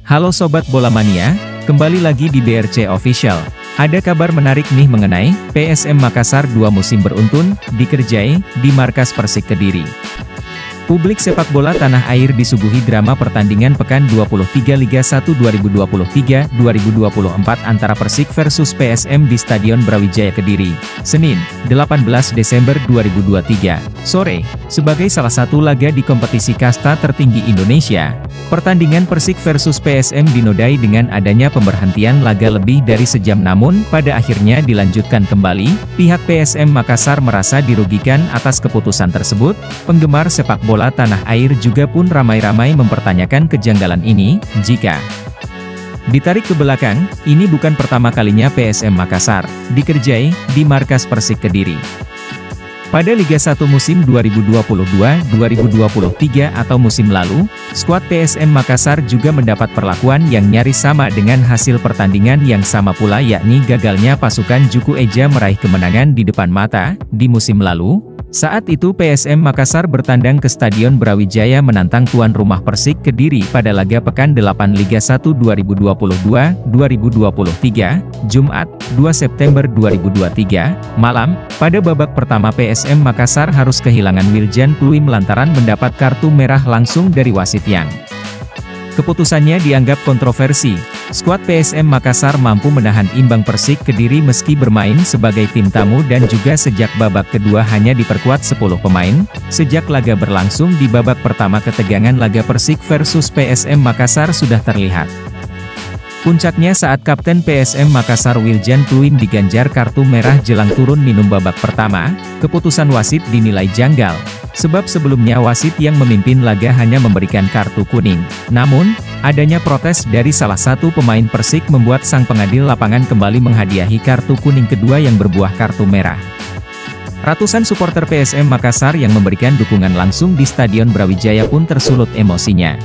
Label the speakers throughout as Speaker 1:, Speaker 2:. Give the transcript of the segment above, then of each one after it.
Speaker 1: Halo Sobat Bola Mania, kembali lagi di BRC Official. Ada kabar menarik nih mengenai PSM Makassar 2 musim beruntun, dikerjai, di markas Persik Kediri. Publik sepak bola tanah air disuguhi drama pertandingan pekan 23 Liga 1 2023-2024 antara Persik versus PSM di Stadion Brawijaya Kediri, Senin, 18 Desember 2023, sore. Sebagai salah satu laga di kompetisi kasta tertinggi Indonesia, pertandingan Persik versus PSM dinodai dengan adanya pemberhentian laga lebih dari sejam, namun pada akhirnya dilanjutkan kembali. Pihak PSM Makassar merasa dirugikan atas keputusan tersebut. Penggemar sepak bola tanah air juga pun ramai-ramai mempertanyakan kejanggalan ini. Jika ditarik ke belakang, ini bukan pertama kalinya PSM Makassar dikerjai di markas Persik Kediri. Pada Liga 1 musim 2022-2023 atau musim lalu, skuad PSM Makassar juga mendapat perlakuan yang nyaris sama dengan hasil pertandingan yang sama pula, yakni gagalnya pasukan Juku Eja meraih kemenangan di depan mata. Di musim lalu, saat itu PSM Makassar bertandang ke Stadion Brawijaya menantang tuan rumah Persik Kediri pada laga pekan 8 Liga 1 2022-2023, Jumat, 2 September 2023, malam. Pada babak pertama PSM Makassar harus kehilangan Wiljan Pluim lantaran mendapat kartu merah langsung dari wasit yang keputusannya dianggap kontroversi. Skuad PSM Makassar mampu menahan imbang Persik Kediri meski bermain sebagai tim tamu dan juga sejak babak kedua hanya diperkuat 10 pemain. Sejak laga berlangsung di babak pertama, ketegangan laga Persik versus PSM Makassar sudah terlihat. Puncaknya saat Kapten PSM Makassar Wiljan Pluim diganjar kartu merah jelang turun minum babak pertama. Keputusan wasit dinilai janggal, sebab sebelumnya wasit yang memimpin laga hanya memberikan kartu kuning. Namun, adanya protes dari salah satu pemain Persik membuat sang pengadil lapangan kembali menghadiahi kartu kuning kedua yang berbuah kartu merah. Ratusan supporter PSM Makassar yang memberikan dukungan langsung di Stadion Brawijaya pun tersulut emosinya.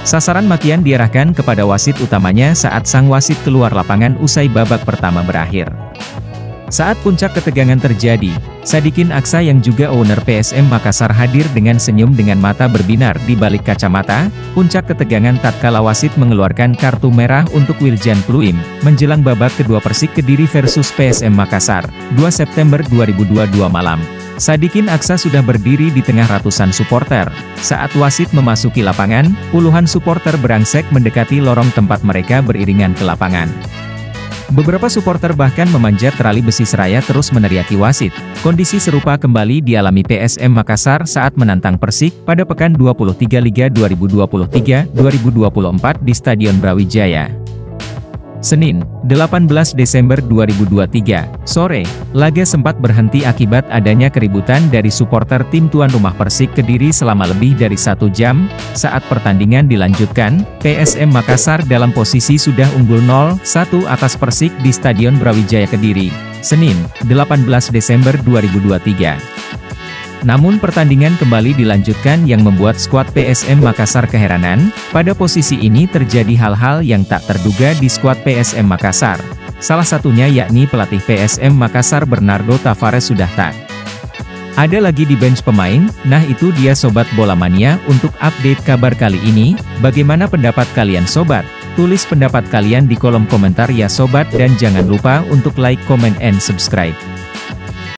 Speaker 1: Sasaran makian diarahkan kepada wasit utamanya saat sang wasit keluar lapangan usai babak pertama berakhir. Saat puncak ketegangan terjadi, Sadikin Aksa yang juga owner PSM Makassar hadir dengan senyum dengan mata berbinar di balik kacamata. Puncak ketegangan tatkala wasit mengeluarkan kartu merah untuk Wiljan Pluim, menjelang babak kedua Persik Kediri versus PSM Makassar, 2 September 2022 malam. Sadikin Aksa sudah berdiri di tengah ratusan supporter. Saat wasit memasuki lapangan, puluhan supporter berangsek mendekati lorong tempat mereka beriringan ke lapangan. Beberapa supporter bahkan memanjat tali besi seraya terus meneriaki wasit. Kondisi serupa kembali dialami PSM Makassar saat menantang Persik pada pekan 23 Liga 2023-2024 di Stadion Brawijaya. Senin, 18 Desember 2023, sore. Laga sempat berhenti akibat adanya keributan dari supporter tim tuan rumah Persik Kediri selama lebih dari 1 jam. Saat pertandingan dilanjutkan, PSM Makassar dalam posisi sudah unggul 0-1 atas Persik di Stadion Brawijaya Kediri, Senin, 18 Desember 2023. Namun pertandingan kembali dilanjutkan yang membuat skuad PSM Makassar keheranan. Pada posisi ini terjadi hal-hal yang tak terduga di skuad PSM Makassar. Salah satunya yakni pelatih PSM Makassar Bernardo Tavares sudah tak ada lagi di bench pemain. Nah itu dia Sobat Bola Mania untuk update kabar kali ini. Bagaimana pendapat kalian Sobat? Tulis pendapat kalian di kolom komentar ya Sobat, dan jangan lupa untuk like, comment, and subscribe.